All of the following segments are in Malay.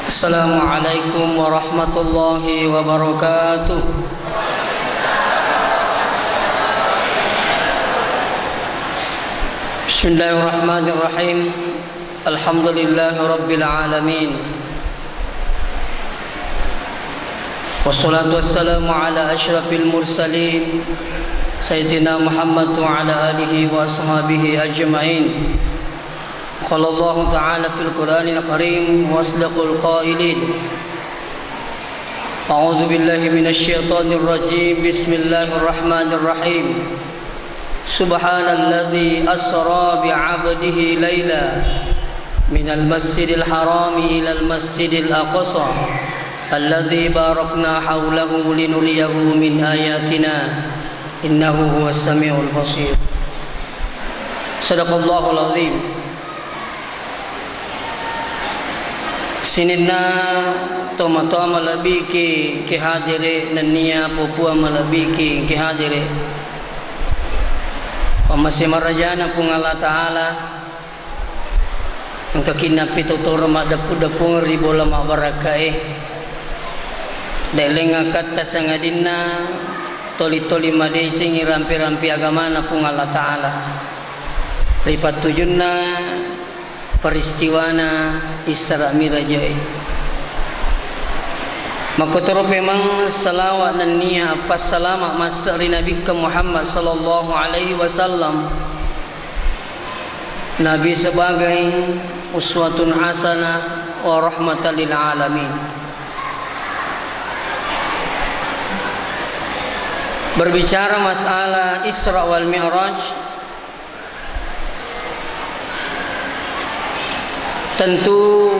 Assalamualaikum warahmatullahi wabarakatuh. Bismillahirrahmanirrahim. Alhamdulillahi rabbil alamin. Wassalatu wassalamu ala asyrafil mursalin Sayyidina Muhammad wa ala alihi wa ashabihi ajma'in. Qala Allah Ta'ala fil Qur'anil Karim wa asdaqul qailin. A'udzu billahi minasy syaithanir rajim. Bismillahirrahmanirrahim. Subhanalladzi asra bi 'abdihi laila minal masjidil harami ilal masjidil aqsa alladzi barakna haulahu linuriyahu min ayatina innahu huwas samiul basir. Sadaqallahul azim. Sinina toma-toma malabiki ki hadire nania popua malabiki ki hadire pamasih marajana pung Allah Ta'ala ang kakinap itutur madapu-dapung ribola mabarakai delenga kata sangadina toli-toli madecing rampi-rampi agama na pung Allah Ta'ala ripat tujunna peristiwana Isra Mirajai. Maka terus memang salawat dan niat apa salamat masri Nabi Muhammad sallallahu alaihi wasallam. Nabi sebagai uswatun hasanah wa rahmatan lil alamin. Berbicara masalah Isra wal Mi'raj, tentu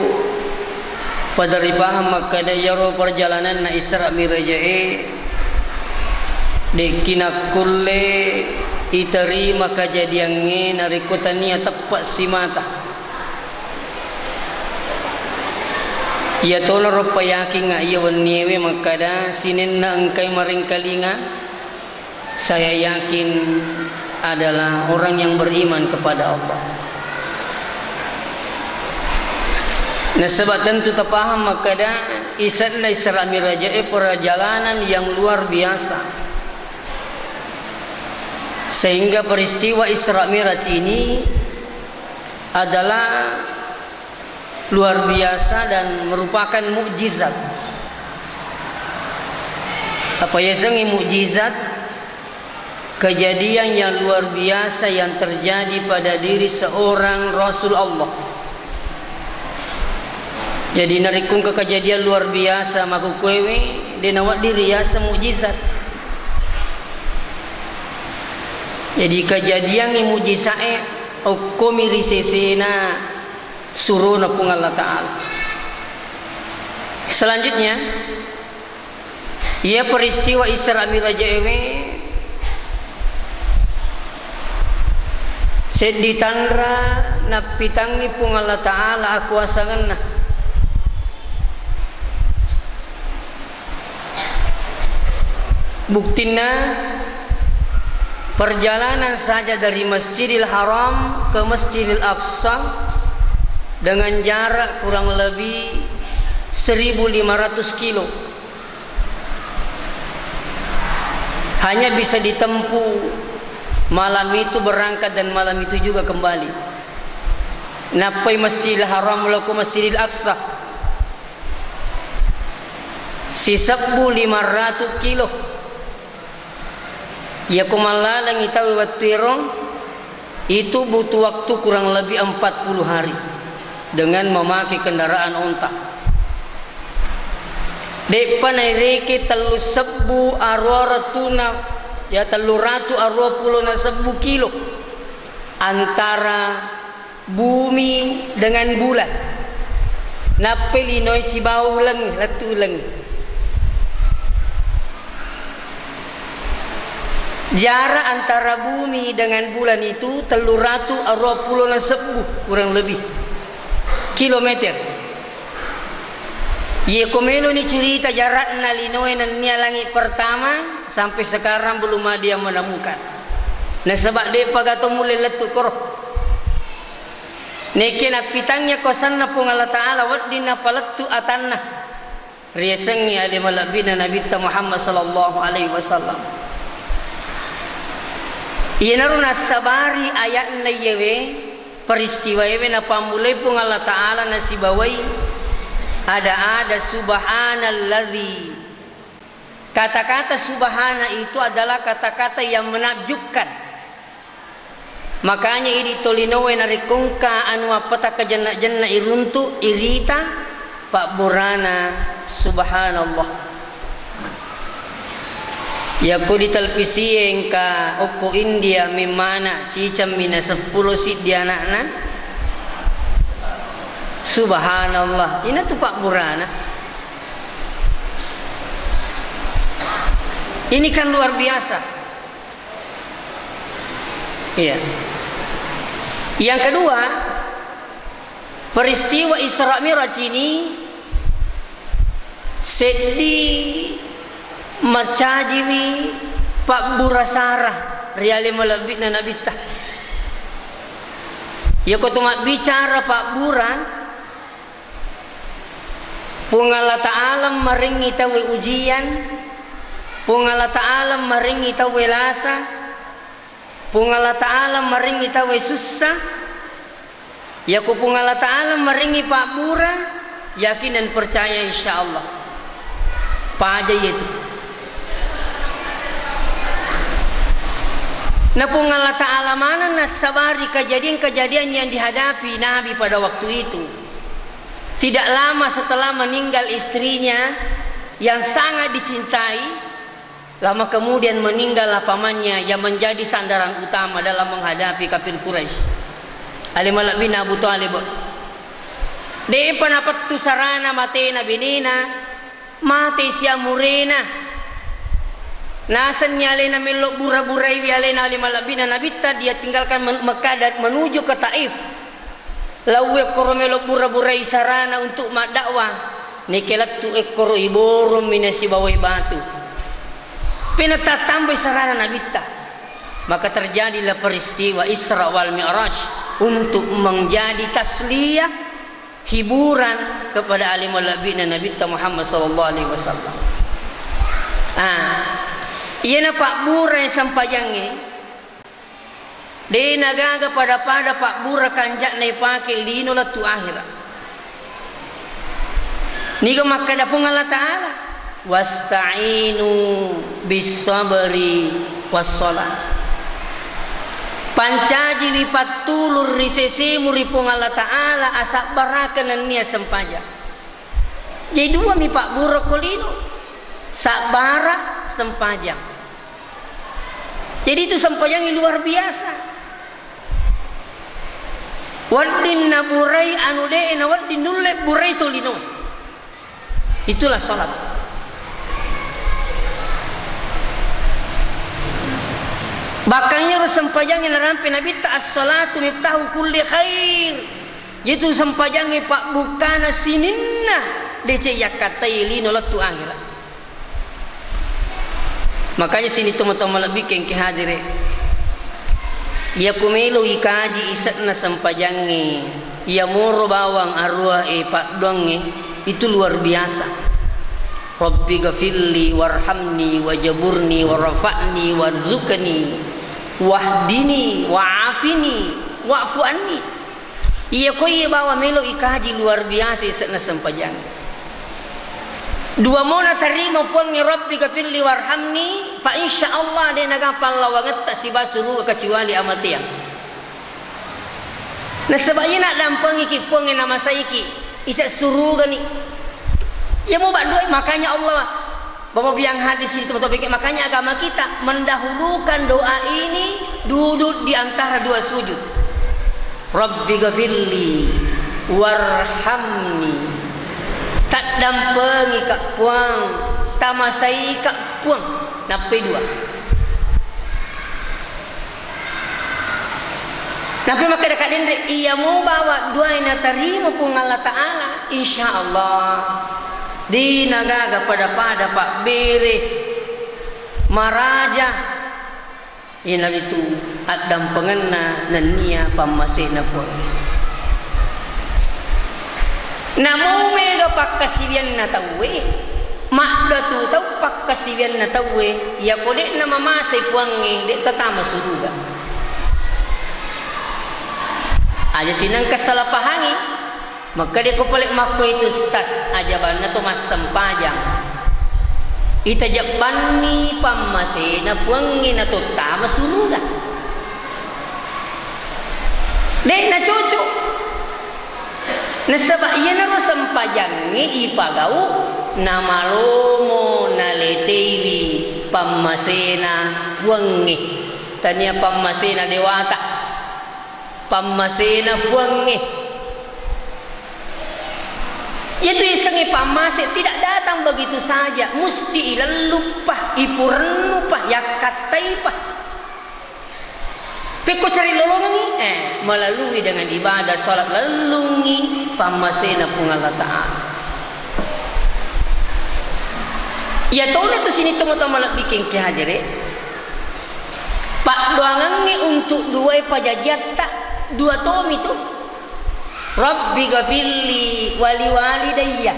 pada ribah maka dayaro perjalanan na Isra Mirajai dekina kulle itari maka jadiange narikutania tepat si mata ia tola rupa yakin nga iya waniewe maka da sinin na engkai maring kalinga saya yakin adalah orang yang beriman kepada Allah. Nah sebab tentu terpaham maka dah Isra Mirajai perjalanan yang luar biasa sehingga peristiwa Isra Miraj ini adalah luar biasa dan merupakan mukjizat. Apa ya sengi mukjizat? Kejadian yang luar biasa yang terjadi pada diri seorang Rasul Allah. Jadi narikung ke kejadian luar biasa maku kwewe dia nawat diri ya semujizat. Jadi kejadian yang mujizae okumi risesena suruh napung Allah Ta'ala. Selanjutnya ia peristiwa Isra Mirajai seditandra napitangi pung Allah Ta'ala aku asangan. Buktinya perjalanan saja dari Masjidil Haram ke Masjidil Aqsa dengan jarak kurang lebih 1.500 kilo hanya bisa ditempuh malam itu berangkat dan malam itu juga kembali. Napai Masjidil Haram laku Masjidil Aqsa 1.500 kilo. Ya kumalalang itawi watirong itu butuh waktu kurang lebih 40 hari dengan memakai kendaraan onta. Depan naireke telu sebu arwaratuna ya telu ratu arwapuluh na sebu kilo antara bumi dengan bulan. Napelinoy si bau lengi latu lengi. Jarak antara bumi dengan bulan itu 320 kurang lebih kilometer. Ye komelo ni cerita jarak nalinoy nanya langit pertama sampai sekarang belum ada yang menemukan. Nah sebab dia pagato mulai letuk kor Neke na pitangnya kosan na pung Allah Ta'ala waddi na palattu atanna riasengi ali malabina Nabi Muhammad sallallahu alaihi wasallam. Iya naruna sabari ayat na yewe peristiwa yewe na pamulai pung Allah Ta'ala na sibawai ada subhanalladzi. Kata-kata subhana itu adalah kata-kata yang menakjubkan. Makanya ini tolinowe narikungka anu apata kajenna-jenna iruntu irita Pak Burana subhanallah. Ya ku di televisi ka oko India mimana cicam mina 10 sit di anakna. Subhanallah. Ini tuh Pak Burana. Ini kan luar biasa. Iya. Yang kedua, peristiwa Isra Mi'raj ini sedih macajiwi Pak Burasara riale malabitna nabita. Ya ko tuma bicara Pak Bura pung Allah Ta'ala maringi tawe ujian, pung Allah Ta'ala maringi tawe lasa, pung Allah Ta'ala maringi tawe susah. Ya ku pung Allah Ta'ala maringi Pak Bura yakin dan percaya insyaallah. Pak aja itu. Nah pung Allah Ta'ala mana nasabari kejadian-kejadian yang dihadapi Nabi pada waktu itu. Tidak lama setelah meninggal istrinya yang sangat dicintai. Lama kemudian meninggal pamannya yang menjadi sandaran utama dalam menghadapi kafir Quraisy. Ali Malak bin Abu Thalib. Dia panapat tu sarana mate na binina, mate sia murena. Nasan nyale na melok bura-burai wiale na Ali Malak bin Nabita dia tinggalkan Mekah dan menuju ke Taif. Lawe koro melok bura-burai sarana untuk mak dakwah. Nikelat tu ekor iborum minasi bawai batu. Penata tambah sarana nabita. Maka terjadilah peristiwa Isra wal Mi'raj untuk menjadi tasliyah hiburan kepada alimul labina Nabi Muhammad sallallahu alaihi wasallam. Iya na Pak Bura yang sampajangi. De nagaga pada Pak Bura kanjak na ipake lino la tu akhirat. Niga makada pung Allah Ta'ala. Wasta'inu bis sabri was shalah. Pancaji wipatulur risese muripung Allah Ta'ala asak barakan nia sempaja. Jadi dua mi Pak Bura kolino sabara sempajang. Jadi itu sempajang yang luar biasa. Waddin naburai anu de na waddin nulle burai tolino. Itulah salat. Bakangnya sempajangnya narampe Nabi ta as-salatu miftahu kulli khair. Itu sempajangnya Pak bukana sininna DC yakatai lino latu akhirat. Makanya sini teman-teman lebih ke hadire. Ya kumelo ikaji isatna sempajangnya. Ya moro bawang arwah Pak donge itu luar biasa. Rabbi ghafirli warhamni wajaburni warfa'ni warzuqni wahdini wa'afini wa'fu anni. Iya ko iya bawa melo ikaji luar biasa isatna sempajang. Dua mona tarima puangnya Rabbi ghafirli warhamni fa insyaallah de nagapal lawanget tak si basuru kecuali amatiang. Nah sebaiknya nak dampangi ki puangnya nama saiki isat suruh gani. Ya mau bantu makanya Allah Bapak biang hadis itu topik makanya agama kita mendahulukan doa ini duduk di antara dua sujud. Rabbi ghafirli warhamni. Tak dampengi kak puang, tamasai kak puang. Napi dua. Napi maka dekat dendek ia mau bawa dua ina tarima pun Allah Ta'ala insyaallah. Di nagaga pada Pak Bere Maraja inal itu adam pengena nania pamasena pun Namu mega pakkasivian na tawe makda tu tau pakkasivian na tawe ya kode na mamasay puangi de tatama suruga aja sinang kasalapahangi maka dia ko palik makko itu stas aja banna to mas sempajang itajak banni pammasena puangi na to tama suruga de na cucu nasaba iya na sampajangi ipagau nama lomo naletewi pammasena puangi tanya pammasena dewata pammasena puangi itu isangi pamase tidak datang begitu saja mesti ilalupah ipurennupah yakataipah Peko cari lolongi melalui dengan ibadah salat lalungi pamasena pung Allah Ta'ala. Ya tahu tu sini teman-teman malah bikin kehadire. Pak doangangi untuk dua pajajat tak dua tom itu. Rabbi gafirli wali walidayya.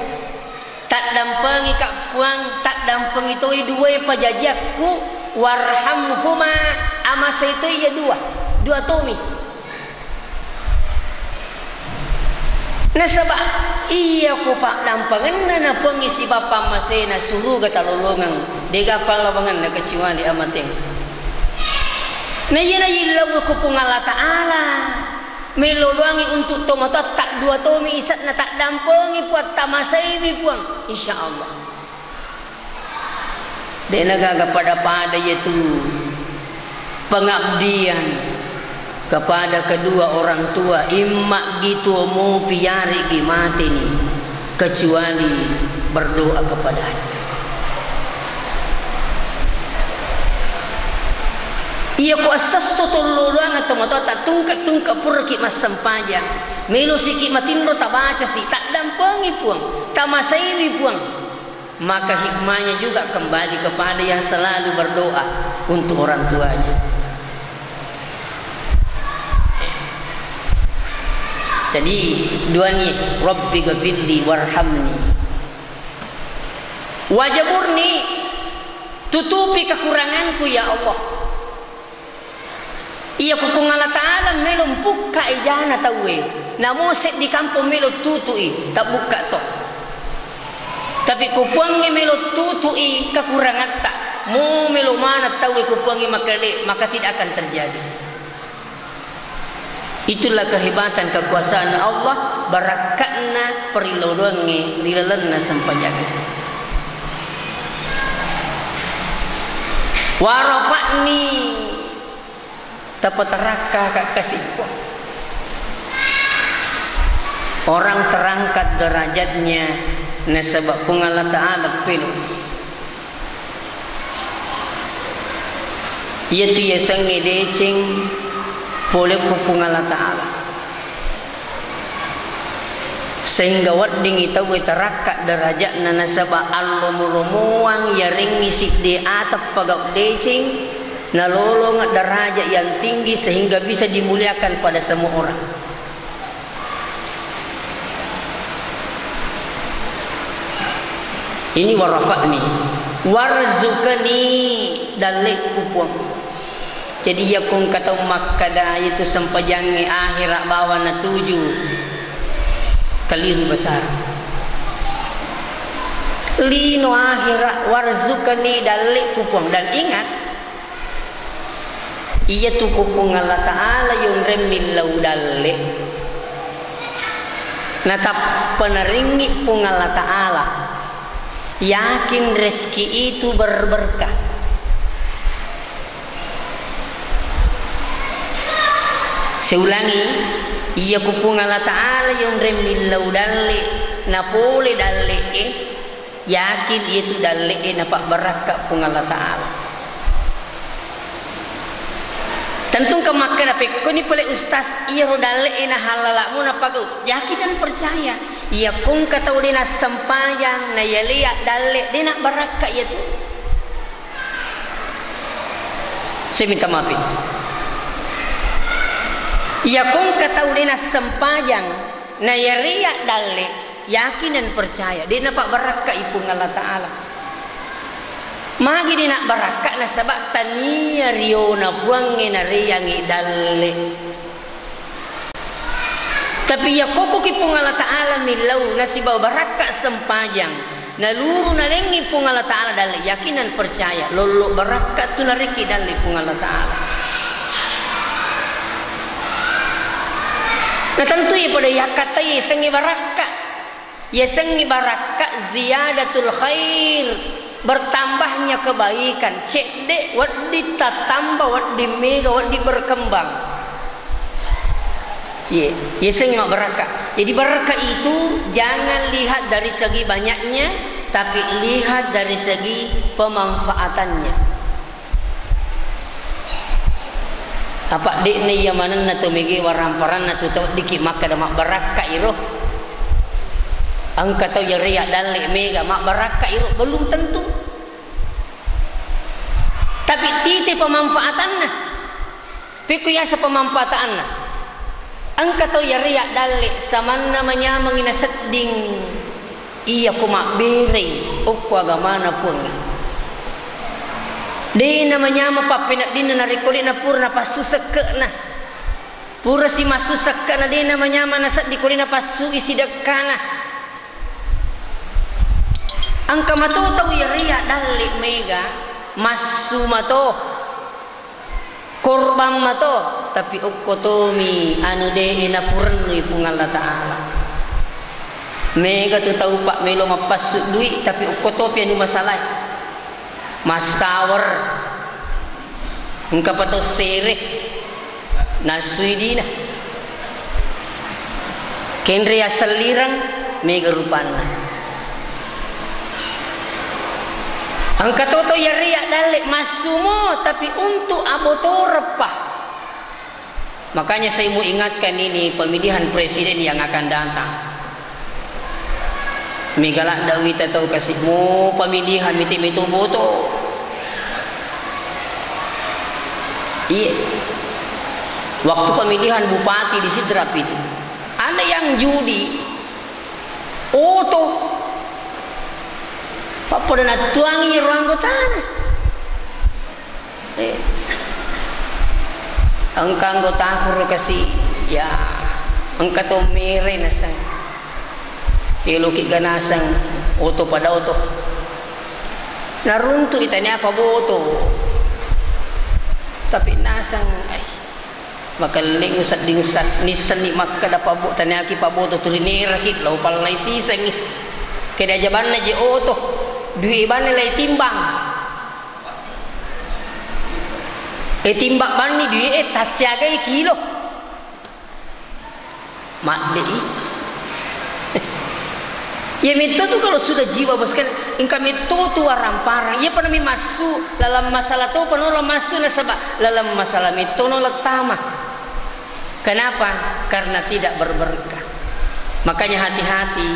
Tak dampengi kak puang tak dampengi tu dua pajajatku warhamhuma amasa itu ya dua tomi. Nasaba iya ko pak dampangan na pengisi bapa masena suruh kata lolongan dega palawangan na kecuali amateng. Na iya na ilaw ko pung Allah Ta'ala melolongi untuk tomata tak dua tomi isat na tak dampangi puat tamasai puang insyaallah. De nagaga pada yaitu pengabdian kepada kedua orang tua imma gitu mau piari gimati nih kecuali berdoa kepadanya. Iya ku asas sotololoang atau mata tak tungkat purki mas sempajang melu sikit matindo tak baca sih tak dampengi puang tak masaili puang maka hikmahnya juga kembali kepada yang selalu berdoa untuk orang tuanya. Jadi duanya Rabbi ghafirli warhamni wajaburni tutupi kekuranganku ya Allah. Iya kupung Allah Ta'ala melum buka ijana tawe namun set di kampung melu tutui tak buka toh tapi kupuangi melu tutui kekurangan tak mu melu mana tawe kupuangi maka tidak akan terjadi. Itulah kehebatan kekuasaan Allah barakatna perilolongi rilalanna sampajang warafa'ni tapataraka kak kasih orang terangkat derajatnya nasabak pung Allah Ta'ala pelu yaitu ya sangi decing boleh kupung Allah Ta'ala sehingga wadding itu terakat derajat nasabak allomulumuang ya ringi sik di atap pagak decing nalolong derajat yang tinggi sehingga bisa dimuliakan pada semua orang. Ini warafa'ni warzukani dalik kupuang. Jadi ya kung kata makkada itu sempajangi akhirat bawa na tuju keliru besar. Lino akhirat warzukani dalik kupuang dan ingat iya tu kupung Allah Ta'ala yung remillau dalik natap peneringi pung Allah Ta'ala yakin rezeki itu berberkah. Saya ulangi, iya kupung Allah Ta'ala yung remillau dalik napole dalik yakin itu dalik napak berkah pung Allah Ta'ala. Tentu kemakan apa? Kau ni pelak ustaz, iya rodale ena halalakmu napa kau? Yakin dan percaya. Iya kung kata udah na sempayang, na ya lihat dalek, dia nak berakat ya tu. Saya minta maaf. Iya kung kata udah na sempayang, na ya lihat dalek, yakin dan percaya dia dapat barakah ipung Allah Ta'ala. Magi dia nak barakah na sebab tania riona buangi na riyangi dalle. Tapi ya koko kipung Allah Ta'ala milau nasi bawa barakah sempajang na luru na lengi pung Allah Ta'ala dalle yakin dan percaya lolo barakah tu nariki dalle pung Allah Ta'ala. Nah tentu ya pada ya kata ya sengi barakah, ya sengi barakah ziyadatul khair, bertambahnya kebaikan. Cek dek wadi tatambah wadi mega wadi berkembang. Ya sengi mak barakah. Jadi barakah itu jangan lihat dari segi banyaknya, tapi lihat dari segi pemanfaatannya. Apa dik ni yang mana natu megi waramparan natu tahu dikit maka dah mak barakah iroh. Angka tahu ya riak dalik mega mak barakah iroh belum tentu. Tapi titik pemanfaatannya, pikuyasa pemanfaatannya. Angka tahu ya riak dalik sama namanya mengina seding. Iya ku mak beri uku agama na pun. Di namanya mapapinat din na narikuli na pura na pasu sekek na pura si masu sekek na di namanya manasat di kuli na pasu isi dekana angka mato tau ya ria dalik mega masu mato korban mato tapi ukotomi anu de na purni pung Allah Ta'ala mega tu tahu pak melo mapasu duit tapi ukotopi anu masalah masawar engkau patut serek nasuidina kendria selirang mega rupana angka toto ya riak dalik masumo tapi untuk aboto repah. Makanya saya mau ingatkan ini pemilihan presiden yang akan datang. Megalak dawi tahu kasihmu pemilihan mitu boto. Iya. Waktu pemilihan bupati di Sidrap itu ada yang judi. Oto. Pak pada nak tuangi ruang anggota. Angka anggota aku kasih ya angka tu mere nasang. Ilukik ganasang oto pada oto naruntu itanya apa boto tapi nasang makaling usat dingsas nisan ni makka dapat bo tanya ki pa boto tulinera ki lau palai sisang keda jaban na je oto dui ban lay timbang timbak ban ni dui tas jaga kilo mak dei. Ya itu tu kalau sudah jiwa boskan, ingkam itu tu waramparang. Ya pernah masuk dalam masalah tu pernah masuk nasabah dalam masalah itu nolak tamah. Kenapa? Karena tidak berberkah. Makanya hati-hati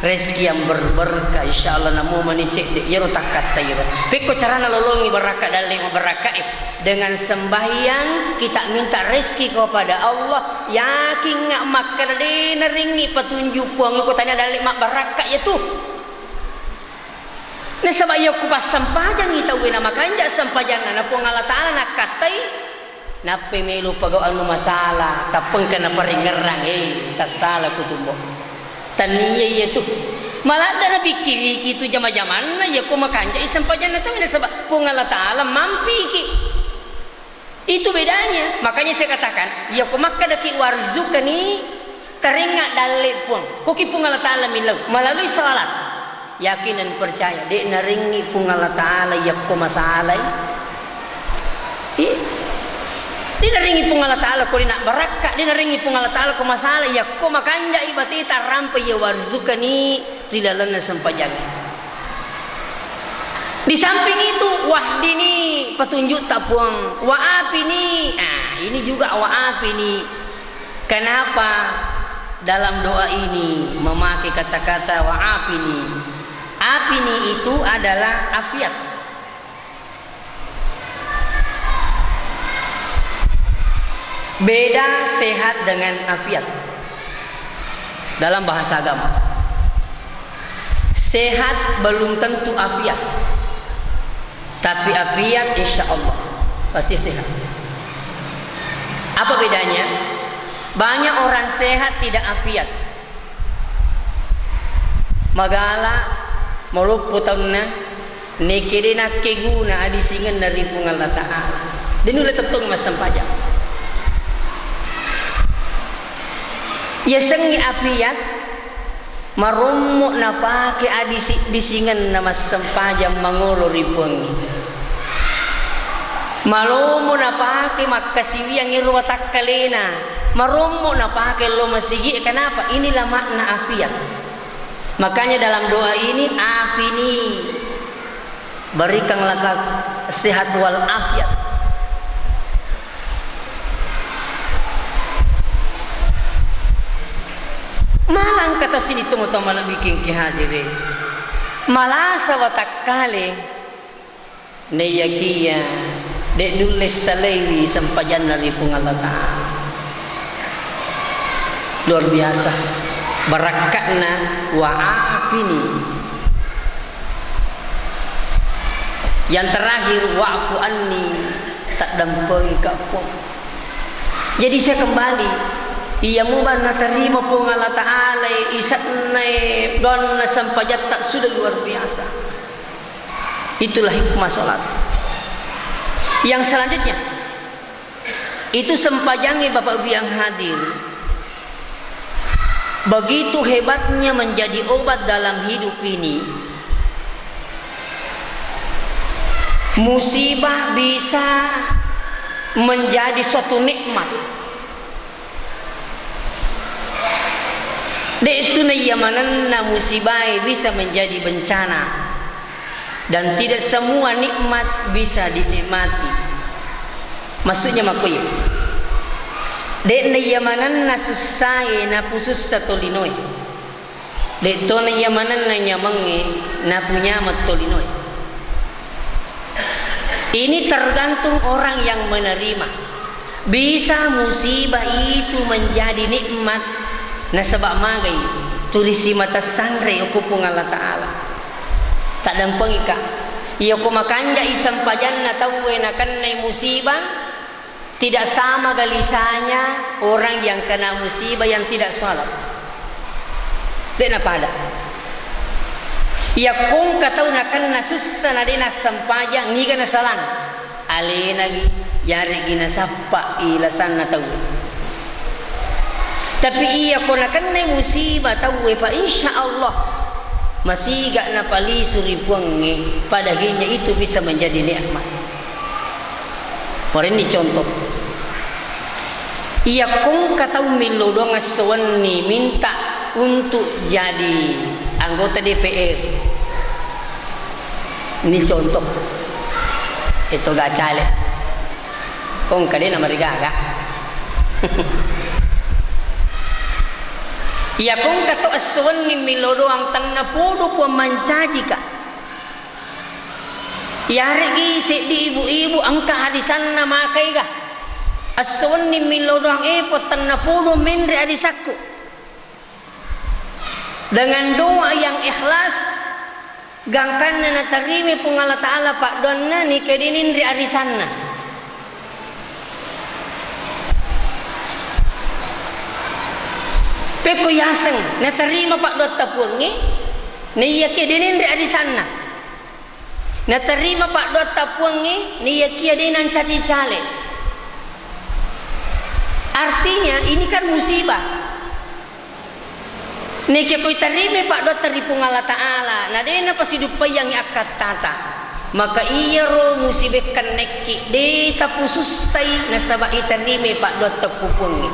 rezeki yang berberkah. Insya Allah namu menicik dia rotak kata dia. Peko cara nolongi berkah dalam berkah dengan sembahyang kita minta rezeki kepada Allah. Yakin ngak makan de neringi petunjuk puang ikut tanya dalam mak berkah ya tu. Nah sebab ya ku pas sampajang kita wena makanya sampajang na puang Allah Taala nak katai. Nape melu pagaw anu masalah tapeng kana paringerang tak salah kutumbo. Taniya iya tu malah ada pikir itu jama-jaman ya ku makanja sampajang na tahu sebab puang Allah Taala mampi ki. Itu bedanya. Makanya saya katakan ya ku maka daki warzukani teringat dalil pun kuki pun Allah Ta'ala milau melalui salat yakin dan percaya dek naringi pun Allah Ta'ala ya ku masalah dia naringi pun Allah Ta'ala ku nak barakah dia naringi pun Allah Ta'ala ku masalah ya ku makanja ibati tarampai ya warzukani rilalana sampajang. Di samping itu wahdini petunjuk tapuang waapi ni ini juga waapi ni. Kenapa dalam doa ini memakai kata-kata waapi ni? Api ni itu adalah afiat. Beda sehat dengan afiat dalam bahasa agama. Sehat belum tentu afiat, tapi afiat insya Allah pasti sehat. Apa bedanya? Banyak orang sehat tidak afiat. Magala maluputana nekedena keguna adisingan dari Allah Ta'ala. Dan ulah tetong masam pajak. Ya sengi afiat marumuk na pake adisi bisingan na masam pajak mangolo ripuangi. Malumo na pake makasiwiyang irwatak kalena. Marumuk na pake lo masigi. Kenapa? Inilah makna afiat. Makanya dalam doa ini afini, berikanlah sehat wal afiat. Malang kata sini teman-teman bikin kihadiri. Malasa watak kali neyakia dek nulis salewi sempajan dari Allah Ta'ala. Luar biasa. Barakatna wa afini. Yang terakhir wa'fu anni, tak dampai kapo. Jadi saya kembali, ia mubana terima pun Allah Ta'ala isatnai don sampajat tak sudah luar biasa. Itulah hikmah salat. Yang selanjutnya itu sempajangi Bapak Ibu yang hadir. Begitu hebatnya menjadi obat dalam hidup ini. Musibah bisa menjadi suatu nikmat. Itu nayamanana musibah bisa menjadi bencana. Dan tidak semua nikmat bisa dinikmati. Maksudnya makuya. Dek na yamanan na susai na pusus sa tolinoy. Dek to na yamanan na nyamangi na punya matolinoy. Ini tergantung orang yang menerima. Bisa musibah itu menjadi nikmat na sebab magai tulisi mata sangre ukupung Allah Ta'ala. Tak dampang ika. Iyo kumakanja isang pajan na tawe na kanay musibah. Tidak sama galisanya orang yang kena musibah yang tidak salat. Dena pada. Ya kung katau nakan nasussa na dina sampaja ngiga na salang. Alena gi yari gina sappa ilasan na tahu. Tapi iya ko nakan na musibah tahu pa insyaallah masih gak na pali suripuangi pada akhirnya itu bisa menjadi nikmat. Orang ini contoh. Ia kung katau milodong aswani minta untuk jadi anggota DPR. Ini contoh. Itu gak caleg. Kung kadena marigaga. Ia kung katau aswani milodong tanna podo po mancaji ka. Yarigi di ibu-ibu angka harisan na makai ka. Aswani milodong epot tanna podo mindri adisakku. Dengan doa yang ikhlas gangkan na natarimi pung Allah Ta'ala pak donna ni kedinindri arisanna. Peko yaseng natarima pak dotta pungi ni ya kedinindri arisanna. Natarima pak dotta pungi ni ya kedinan caci cale. Artinya ini kan musibah. Niki koi tarime pak dotta ripung Allah Ta'ala. Nadena pas hidup yang akat tata. Maka iya ro musibah kaneki de tapususay na sabay tarime pak dotta kupungi.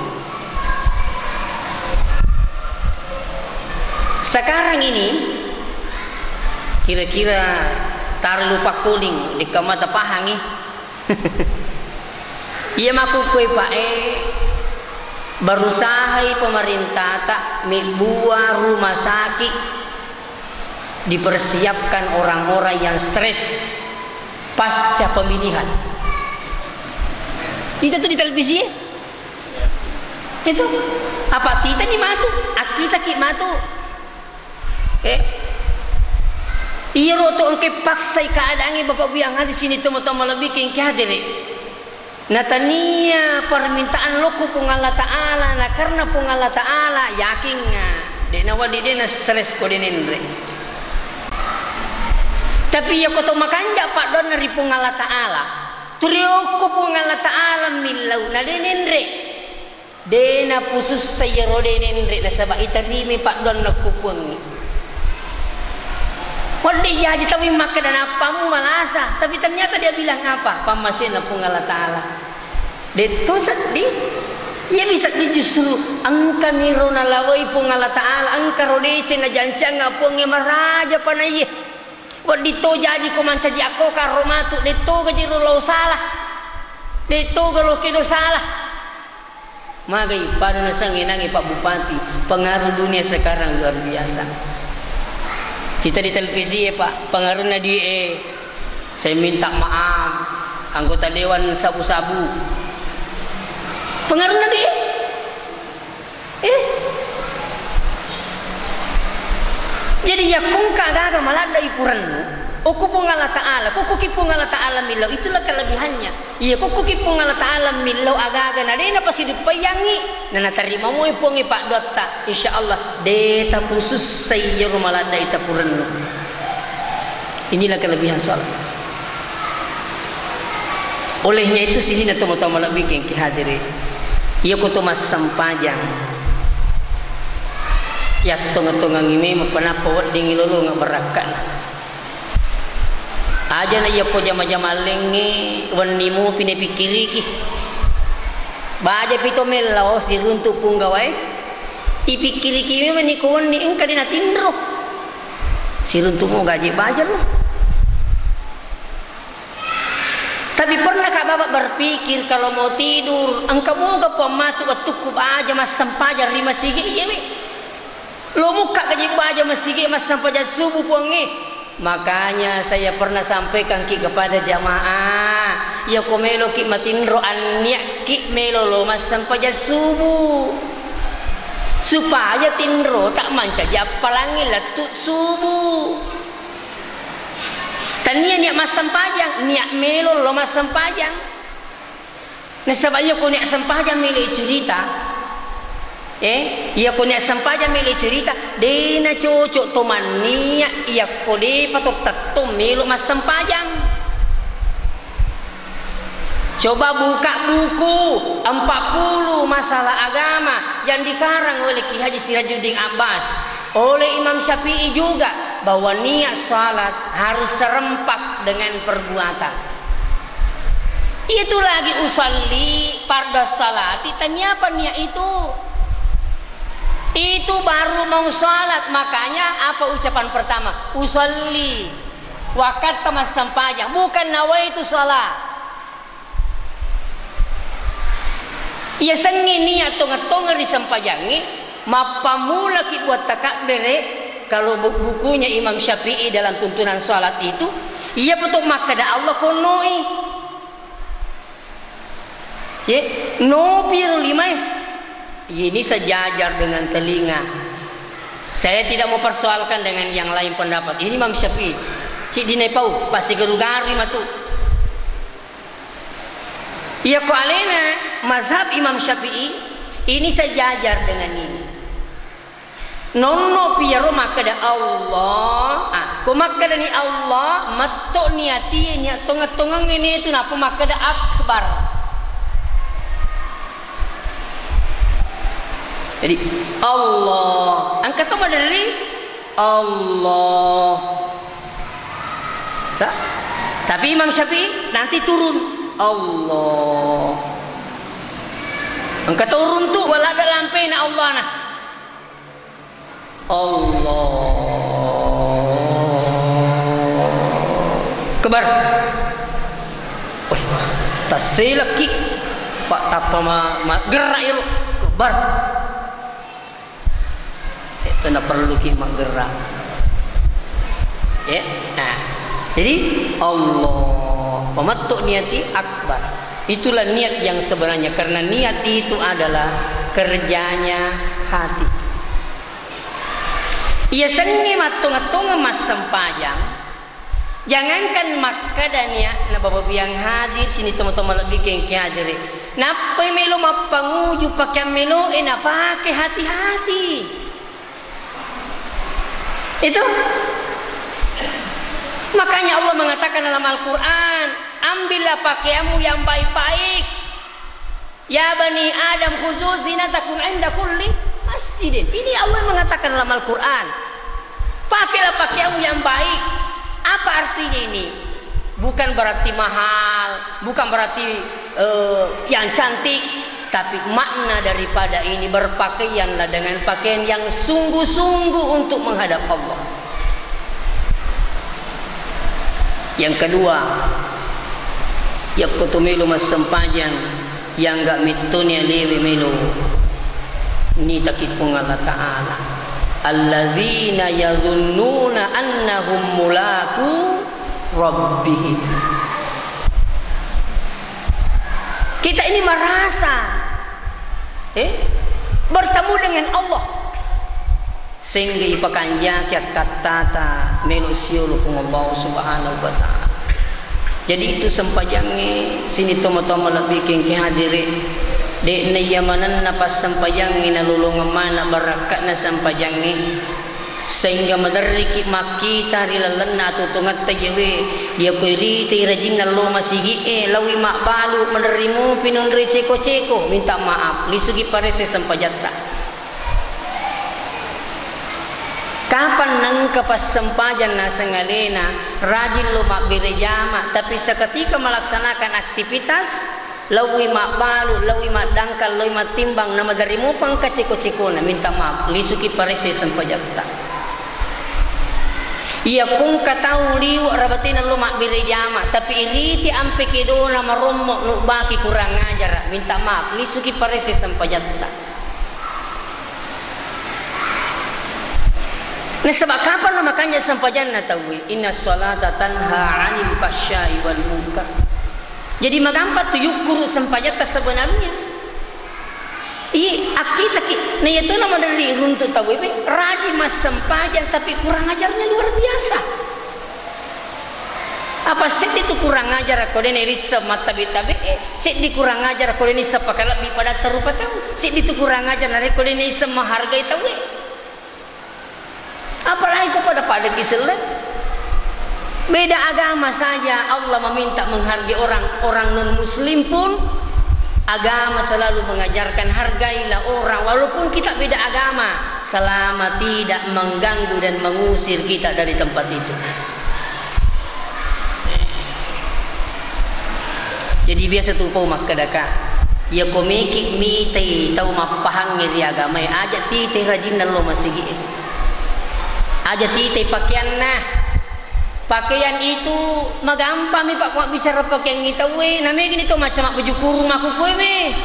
Sekarang ini kira-kira tar lupa kuling di kamata pahangi. Iya makukui pak berusaha pemerintah tak membuat rumah sakit dipersiapkan orang-orang yang stres pasca pemilihan. Itu tuh di televisi itu apa kita nih matu, kita ki matu Iya roto engke paksa keadaannya bapak biang di sini teman-teman lebih kengki hadir. Natania permintaan lo ku pung Allah Taala na karena pung Allah Taala yakin nga de na wadi de na stres ko dinendre. Tapi ya ko to makanja pak don dari pung Allah Taala. Turiyo ko pung Allah Taala milau na dinendre. De na pusus saya ro dinendre na sabah itarimi pak don na kupung. Wadi jadi tapi maka dan apamu malasa, tapi ternyata dia bilang apa? Pamasin pung Allah Taala. Deto sedih. Ia bisa di justru angka mirona lawai pung Allah Taala, angka rodece na jancang ngapung maraja panai. Wadi to jadi ko mancaji ako karomatu, deto gaji lo salah. Deto galo kido salah. Magai pada nasang inangi Pak Bupati, pengaruh dunia sekarang luar biasa. Kita di televisi ya Pak, pengaruhnya di saya minta maaf anggota dewan sabu-sabu. Pengaruhnya di jadi ya kung kagaga malada ipuran Oku pung Allah Ta'ala, kuku pung Allah Ta'ala milau, itulah kelebihannya. Iya kuku pung Allah Ta'ala milau agaga na dena pasti dipayangi. Nana terima mo ipungi Pak Dotta, insyaallah deta khusus sayur malada ita purenno. Inilah kelebihan soal. Olehnya itu sini na tomo-tomo lebih kengki hadiri. Iya kutu mas sampajang. Ya tonga-tonga ngime mapanapa dingin lolo nga berakan. Aja na iya ko jama-jama lengi wanimu pinipikiri ki. Baja pito melaw si runtuk pung gawai. Ipikiri ki memang ni kuwan ni engka dina tindro. Si runtuk mo gaji baja lo. Tapi pernah kak bapak berpikir kalau mau tidur engka mo ga pamatu atuku baja mas sampaja rima sige iya mi. Lo muka gaji baja mas sige mas sampaja subuh puangi. Makanya saya pernah sampaikan ki kepada jamaah, ya ko melo ki matinro annya ki melo lo mas sampai subuh, supaya tinro tak manca japalangi latut subuh. Tania niat mas sampajang, niat melo lo mas sampajang. Nasabaya ko niat sampajang melo cerita. Ia ko niya sampaja mili cerita de na cocok to mania ia ko de patok tatum milu mas sampajang. Coba buka buku 40 masalah agama yang dikarang oleh Ki Haji Sirajuddin Abbas, oleh Imam Syafi'i juga, bahwa niat salat harus serempak dengan perbuatan. Itu lagi usolli fardhu salat, tanya apa niat itu? Itu baru mau salat. Makanya apa ucapan pertama? Usolli wakat mas sampajang, bukan nawaitu salat. Ia sengi niat tonga-tonga di sampajangi mapamula ki buat takbir. Kalau bukunya Imam Syafi'i dalam tuntunan salat itu ia betul makada Allah konoi ye no pir lima. Ini sejajar dengan telinga. Saya tidak mau persoalkan dengan yang lain pendapat. Ini Imam Syafi'i. Si dinepau pasti gerugari matu. Ya ko alena mazhab Imam Syafi'i ini sejajar dengan ini. Nonno piaro makada Allah. Ko makada ni Allah matto niati niat tonga-tonga ini itu napa makada akbar. Jadi Allah angkat tombol dari Allah. Tapi Imam Syafi'i nanti turun Allah. Angkat turun tuh wala ada lampai na Allah nah. Allah. Kebar. Wih, tasilaki Pak tapa gerak iru kebar. Itu nak perlu kita gerak, ya. Nah, jadi Allah pematuk niati akbar. Itulah niat yang sebenarnya, karena niat itu adalah kerjanya hati. Ia sengi tunga-tunga mas sempajang. Jangankan Makkah dan ya, na bapak yang hadir sini teman-teman lebih kengki hadir. Napa melo mapanguju pakai melo, na pakai hati-hati. Itu. Makanya Allah mengatakan dalam Al-Quran, ambillah pakaianmu yang baik-baik. Ya bani Adam khuzu zinatakum inda kulli masjidin. Ini Allah mengatakan dalam Al-Quran. Pakailah pakaianmu yang baik. Apa artinya ini? Bukan berarti mahal, bukan berarti yang cantik, tapi makna daripada ini berpakaianlah dengan pakaian yang sungguh-sungguh untuk menghadap Allah. Yang kedua, yakutumilu mas sempajang yang gak mitunya lewe melu. Ini takipung Allah Ta'ala. Alladzina yazunnuna annahum mulaku rabbihim. Kita ini merasa bertemu dengan Allah, sehingga ipakanja kiat katata menusiulu pun Allah Subhanahu wa Ta'ala. Jadi itu sempajangnya sini tomo-tomo lebih kengki hadirin dek na yamanan na pas sempajangnya na lulungan mana barakat na sempajangnya sehingga madariki makita rilalan na tutungat tajawe ya kuiri tirajin na lo masigi lawi makbalu madarimu pinunri ceko-ceko minta maaf lisugi parese sempajatta. Kapan nang kapas sempajan na sengalena rajin lo mak birejama, tapi seketika melaksanakan aktivitas lawi mak balu, lawi mak dangkal, lawi mak timbang nama darimu pang kaciko-cikona minta maaf lisuki parese sempajapta. Ia pun katau liu rabatina lo mak birejama, tapi iriti ampe kedona maromok nu baki kurang ajar minta maaf lisuki parese sempajapta. Nah sebab kapan makanya sampajan na tahu inna sholata tanha 'anil fahsya'i wal munkar. Jadi magampa tu yukuru sampajata sebenarnya. Akita ki na itu nama dari runtu tahu rajin mas sampajan tapi kurang ajarnya luar biasa. Apa sih itu kurang ajar aku dene risa mata bitabe sih di kurang ajar aku dene sepakala lebih pada terupa tahu sih itu kurang ajar nare aku dene menghargai tahu. Apalagi kepada kisah beda agama saja Allah meminta menghargai orang non muslim pun agama selalu mengajarkan hargailah orang walaupun kita beda agama selama tidak mengganggu dan mengusir kita dari tempat itu. Jadi biasa tuh pau makadaka ya komiki mite tahu mapahang ngiri agama aja tite rajin lo masigi aja tite pakaian nah pakaian itu magampang mi pak mak bicara pakaian kita we namanya gini tuh macam baju kurung aku kue me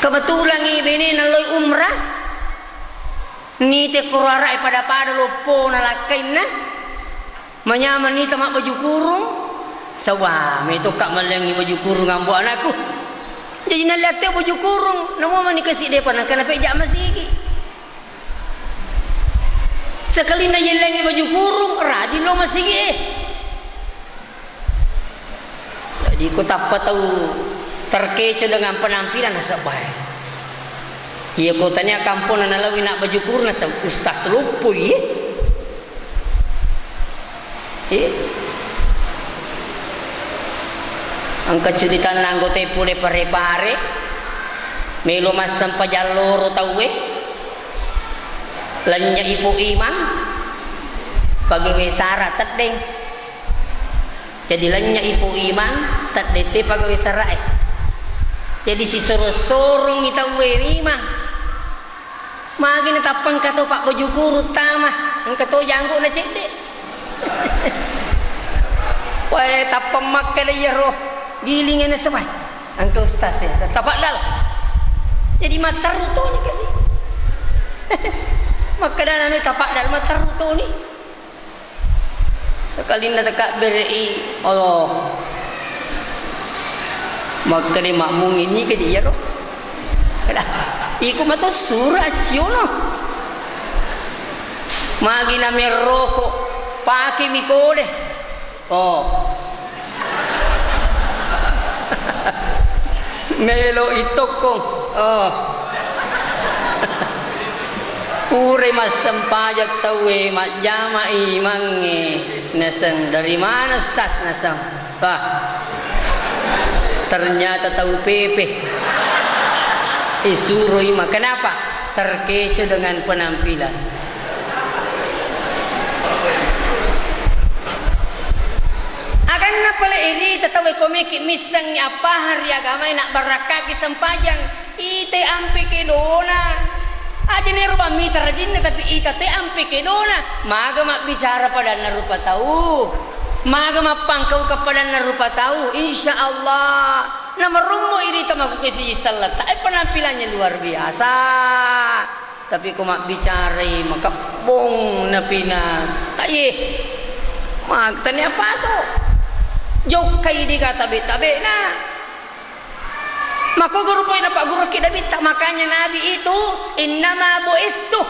kebetulan ni bini naloi umrah ni te kurara pada lopo nalakain nah menyaman ni tamak baju kurung sawa me to kak malengi baju kurung ambo anakku jadi nalihat baju kurung namo mani kasih depan kenapa jak masih sekali na yelengi baju kurung rajin lo masih jadi ku tak tahu terkecoh dengan penampilan nasabah iya ku tanya kampung nalawi nak baju kurung nasa ustaz lupuy angka cerita nanggo tepu le pare-pare melo mas sampai jalur tahu lanya ibu iman pagawe sara tedeng jadi lanya ibu iman tedete pagawe sara jadi si sorong kita we imam magin tapang kato pak baju kurut tamah ang kato janggo na cede wae tapang makkada yaro dilingin na sabay ang ka ustaz ya sa tapak dal jadi mataruto ni kasi maka dan anu tapak dal mataruto ni sekali na taka beri Allah maka ni makmung ini ke dia roh iku mato surat ciono Magi na meroko pakai mikode. Oh. Melo itokong. Oh. Pure masempajak tawe majama imange nasang dari mana ustaz nasang? Ternyata tahu pepe. Isuruh ima. Kenapa? Terkecoh dengan penampilan. Akan pala iri tatawa komiki misang apa hari agama nak barakaki sempajang ite ampe kedona. Aja ni rupa mitra jinna tapi ita te ampe kedona. Maga mak bicara pada narupa tahu. Maga mak pangkau kepada narupa tahu. Insyaallah. Nama rumo iri tamaku kesi salat. Tapi penampilannya luar biasa. Tapi ku mak bicara maka bong napina. Tak ye. Mak tanya apa tu? Jauh kai dikata tabe na. Maka guru poin apa guru kita minta makanya Nabi itu innama bu'istu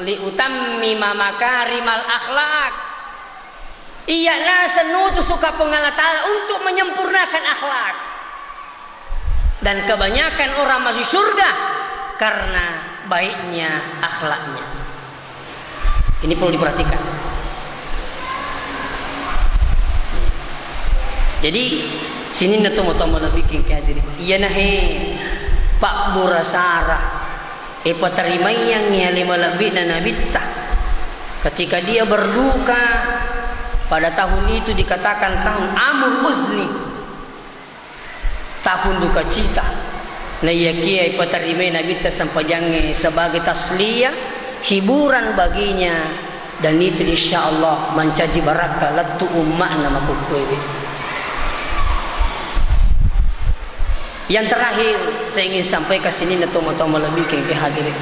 liutammima makarimal akhlak. Ialah senutu suka pengalat Allah untuk menyempurnakan akhlak. Dan kebanyakan orang masuk surga karena baiknya akhlaknya. Ini perlu diperhatikan. Jadi sini nato mo tamo na bikin kaya diri. Iya na he Pak Burasara paterimay yang ngali malabi na nabita. Ketika dia berduka pada tahun itu dikatakan tahun Amul Uzni, tahun duka cita. Na iya kiai paterimay nabita sampajang sebagai tasliyah hiburan baginya dan itu insyaallah mencaji barakah latu umma nama kukuwe. Yang terakhir saya ingin sampaikan sini natomo-tomo lebih ke hadirin.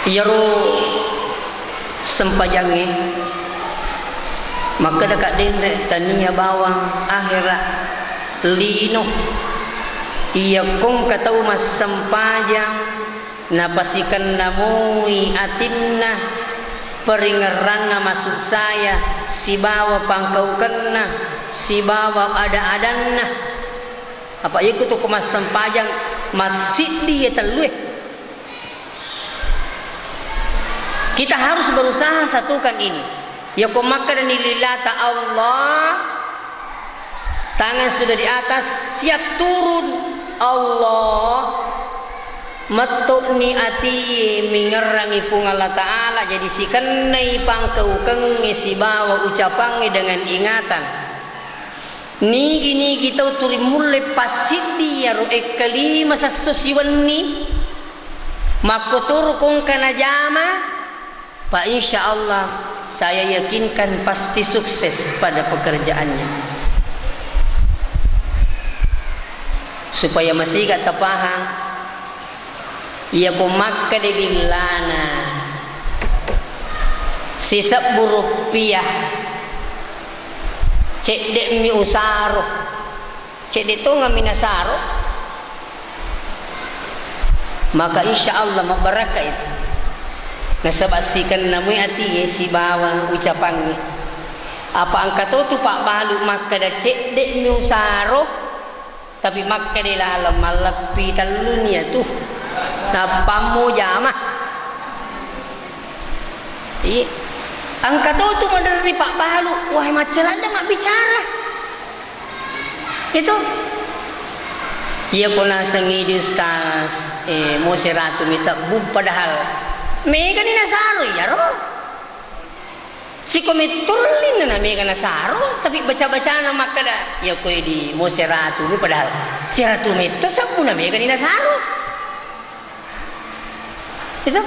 Yaro sempajange maka dekat dendre tania bawang akhirat lino iya kong katau mas sempajang napasikan namui atinna peringeran masuk saya si bawa pangkau kena si bawa ada-adanna apa ikut tu kemas sempajang masjid dia telue. Kita harus berusaha satukan ini. Ya komaka dan lilata Allah. Tangan sudah di atas, siap turun Allah. Matuk ni ati mingerangi pung Allah Ta'ala. Jadi si kenai pangkau kengi si bawa ucapangi dengan ingatan. Nigi kita uturi mulai pasidi ya roe kalima sa sosiwani makotur kung kana jama pa insyaallah saya yakinkan pasti sukses pada pekerjaannya. Supaya masih gak terpaham ia bumakka dililana sisa rupiah cek dek mi usaro cek dek tu ngami nasaro maka insyaallah mabaraka itu nasabasikan namui hati si bawa ucapannya apa angkat tu pak balu maka dah cek dek mi usaro tapi maka dia alam malapi talunya tu napamu jamah angkat tu mendari Pak Balu, wah macam ada mak bicara. Itu. Ia pula sengi di stas, mau seratu misal bum padahal. Mega ni nasaro ya ro. Si komiturlin na mega nasaro, tapi baca-baca nama kada. Ya koi di mau seratu ni padahal. Seratu itu sabu na mega ni nasaro. Itu.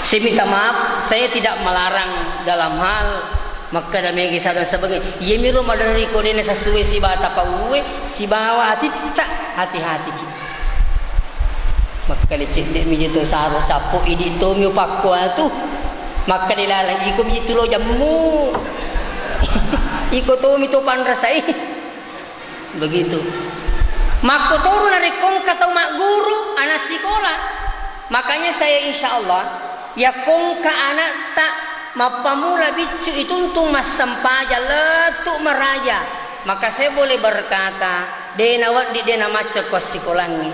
Saya minta maaf, saya tidak melarang dalam hal maka dami kisah dan sebagainya. Ye miro madari ko dene sesuai si bata pauwe si bawa hati tak hati-hati ki. Maka lecet dek mi to saro capo idi to mi pakko atu. Maka dilalang iku mi tulo jamu. Iko to mi to panrasai. Begitu. Maka turun dari kong kata mak guru anak sekolah. Makanya saya insyaallah ya kong ka anak tak mapamula bicu ituntung mas sampaja letuk meraja, maka saya boleh berkata dena wadi dena maca kosikolangi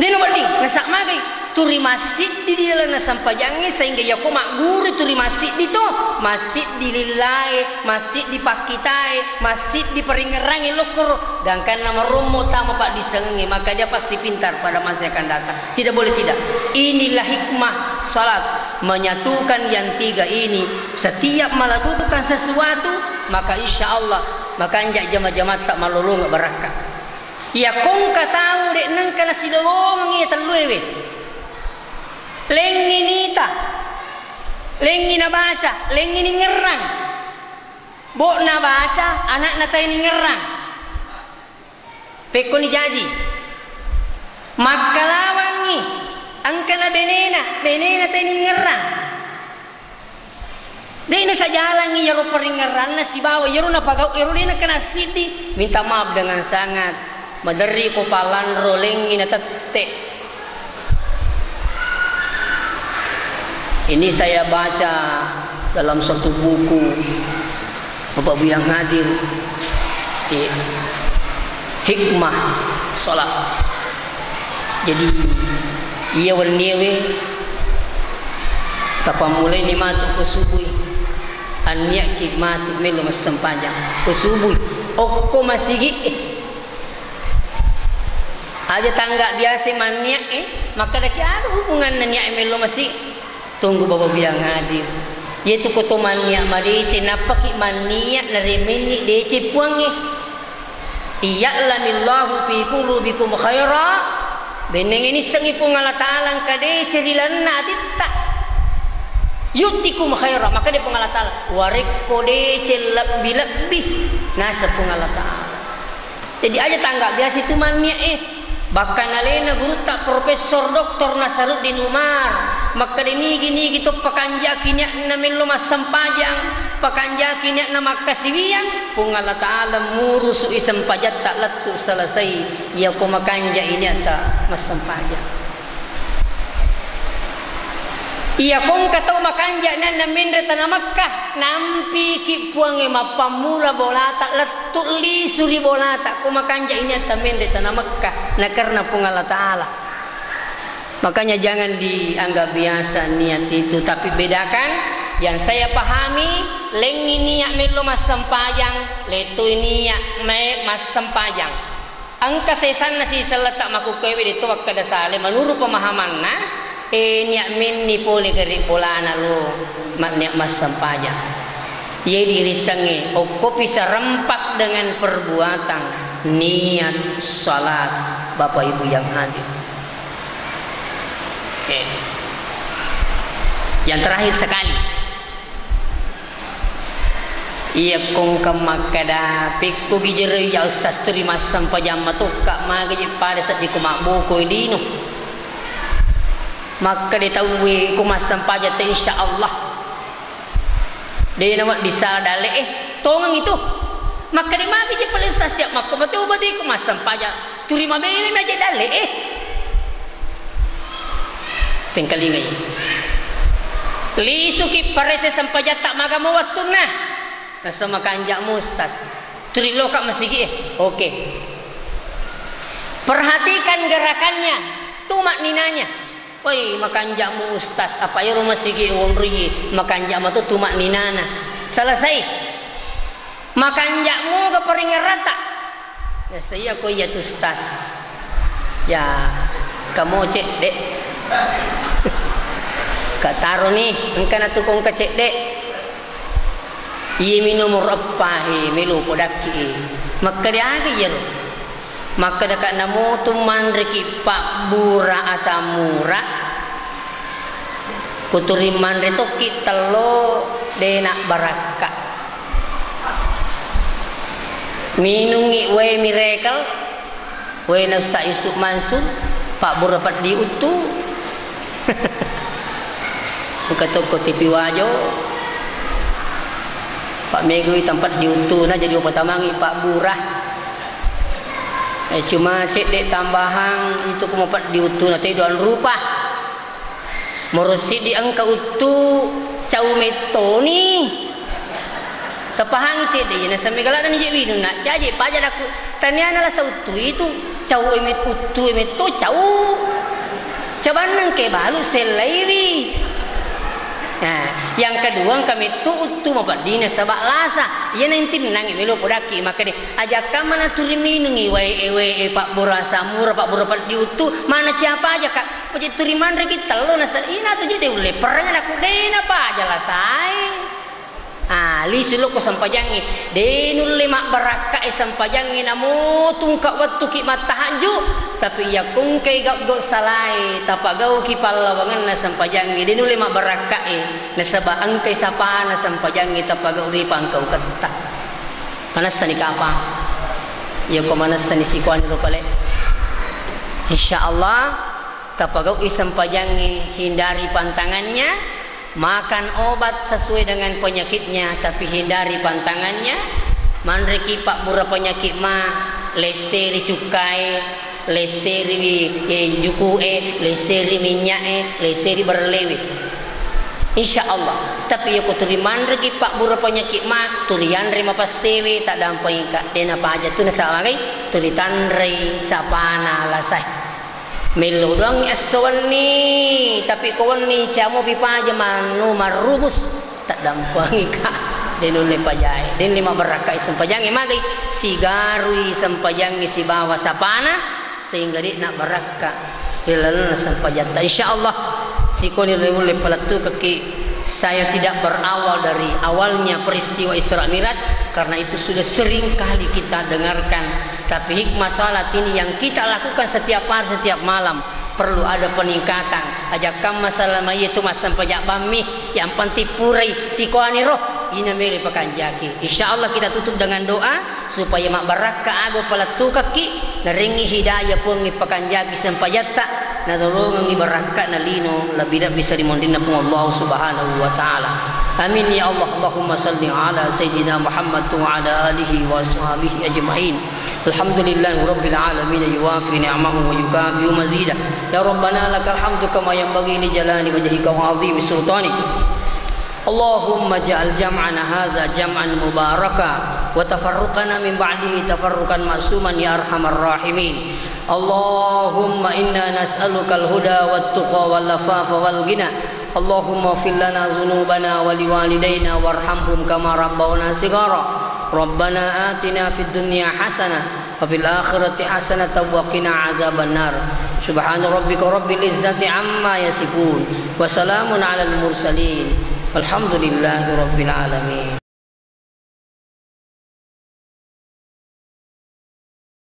dena wadi nasak magai turi masjid di dalam nasampajangi sehingga ya ko mak guru turi masjid itu masjid dililai masjid dipakitai masjid diperingerangi lukur dan kan nama rumo tamu pak disengi, maka dia pasti pintar pada masa yang akan datang. Tidak boleh tidak. Inilah hikmah salat, menyatukan yang tiga ini. Setiap melakukan sesuatu maka insya Allah maka anjak jamaah-jamaah tak malulu nggak berangkat. Ya kong ka tahu dek nang kana silolong ngi teluwe. Lengi nita, lengi na baca, lengi ni ngerang, bo na baca, anak na tayo ni ngerang, peko ni jaji, magkalawang ni, angka na benena tayo ni ngerang, di na sa jalan ni yaro peringeran na si bawa, yaro na pagaw, yaro di na kena sidi, minta maaf dengan sangat, madari ko palanro lengi na tete. Ini saya baca dalam suatu buku Bapak Bu yang hadir, hikmah salat. Jadi ia warniwe tapamulai ni matu kusubui aniak ki matu melu mas sempajang kusubui okko masigi aja tangga biasa maniak maka dak ada hubungan niak melu masih. Tunggu Bapak biang hadir. Yaitu koto maniak madece napaki maniak narimeni dece puangi. Iya'lamillahu fi qulubikum khaira. Beneng ini sengi pun Allah Ta'ala kadece rilanna ditta. Yutikum khaira, maka dia pun Allah Ta'ala warikko dece lebih nasa pun Allah Ta'ala. Jadi aja tangga biasa itu maniak bahkan alena guru tak Profesor Dr. Nasaruddin Umar maka ini gini gitu pakanjakinya na melu mas sampajang pakanjakinya na makasiwian pun Allah Ta'ala murusu isampajat tak letu selesai ya ko makanja ini tak mas sampajang iya kong katau makanja na mindre tanah Makkah nampi ki puange mapamula bolata letu li suri bolata ko makanja ini tak mindre tanah Makkah na karena pun Allah Ta'ala. Makanya jangan dianggap biasa niat itu, tapi bedakan yang saya pahami lengi niat melu mas sampajang letu niat me mas sampajang angka sesan nasi seletak maku kewe itu waktu sale menurut pemahaman na niat minni pole gerik bolana lo niat mas sampajang ye diri sange okko bisa rempak dengan perbuatan niat salat Bapak Ibu yang hadir. Yang terakhir sekali iya kong kamakada pikku gijere ya sastri mas sampajang matukak magaji pada saat di kumak buku dino maka dia tahu ku mas sampajang insyaallah dia nama disadale tongang itu maka dia magaji paling siap maka betul betul ku mas sampajang turima beli aja dale tingkalingai lisuki parese sampajat tak magamu waktu nah nasa makanjak mustas turiloka masigi oke perhatikan gerakannya tumak ninanya woi makanjakmu ustaz apa ya rumah sigi wonri makanjakmu tu tumak ninana selesai makanjakmu ke peringerata ya saya ko ya tu ustaz ya kamu cek dek Kak taruh nih engkau tukung kecek dek iya minum repahi milu podaki maka dia agak ya maka dekat namu tu mandreki pak bura asamura kuturi mandre tu kita lo denak baraka minungi we miracle we nasa isuk mansun pak bura pat diutu kata ko tipi wajo Pak Megui tempat diuntu na jadi pertama ngi Pak Burah Cuma cek dek tambahan itu kumapat diutu nanti doan rupa merusi di angka utu cau meto ni tepahangi cek dek na sampai galak dan je binu nak caje pajar aku taniana lah sautu itu cau emet utu emeto cau cabanang ke balu selairi. Nah, yang kedua kami tu mapat dina sabak lasa. Ia nanti nangi melo podaki maka de ajakkan mana turi minungi wae pak borasa murah pak borapa diutu mana siapa aja kak. Puji turi mandre kita lo nasa ina tu jadi ule pernya aku dena pa aja lah say. Ali silo ko sampajangi denul lima baraka sampajangi namu tungkak waktu ki matahaju tapi ya kung kay gak salai tapagaw ki palawangan na sampajangi denul lima baraka na sabaan kay sapa na sampajangi tapagaw ripang kau kata manas ni kapa ya ko manas ni si kuan ro pale insyaallah tapagaw isampajangi hindari pantangannya. Makan obat sesuai dengan penyakitnya tapi hindari pantangannya. Manreki pak murah penyakit leseri cukai, leseri juku leseri minyak leseri berlewi. Insyaallah. Tapi ya kuturi manreki pak murah penyakit turian rima pasewi tak dampai kak dena apa aja tu nasa lagi turi tanrei sapana lasai. Melo doang eswan ni tapi kawan ni camu pipa aja manu marubus tak dampangi kak denul lepajai den lima berakai sempajangi magai si garui sempajangi si bawa sapana sehingga dia nak beraka hilal sempajata insyaallah si koni le pelatu kaki saya tidak berawal dari awalnya peristiwa Isra Mi'raj karena itu sudah sering kali kita dengarkan. Tapi hikmah salat ini yang kita lakukan setiap hari setiap malam perlu ada peningkatan. Ajakkan masalah itu masam pajak bami yang penting purai si kuani roh ini mele pakan jaki. Insyaallah kita tutup dengan doa supaya mak baraka ago pelatu kaki naringi hidayah pungi pakan jaki sempajata na dolongan ibaraka na lino labida bisa dimondina pun Allah Subhanahu wa taala. Amin ya Allah. Allahumma salli ala sayyidina Muhammad wa ala alihi wa sahbihi ajma'in. Alhamdulillahi rabbil alamin yuwafi ni'amahu wa yukafi mazidah. Ya Rabbana lakal hamdu kama yanbaghi li jalali wajhika wa 'azimi sultanik. Allahumma ja'al jam'ana hadza jam'an mubaraka wa tafarruqana min ba'dihi tafarruqan ma'suman ya arhamar rahimin. Allahumma inna nas'aluka al-huda wat-tuqa wal-afafa wal-ghina. Allahumma ighfir lana dhunubana wa liwalidayna warhamhum kama rabbawna shighara. Rabbana atina fid dunya hasanah wa fil akhirati hasanah wa qina adzaban nar. Subhana rabbika rabbil izzati amma yasifun wa salamun 'alal mursalin. Alhamdulillahi rabbil alamin.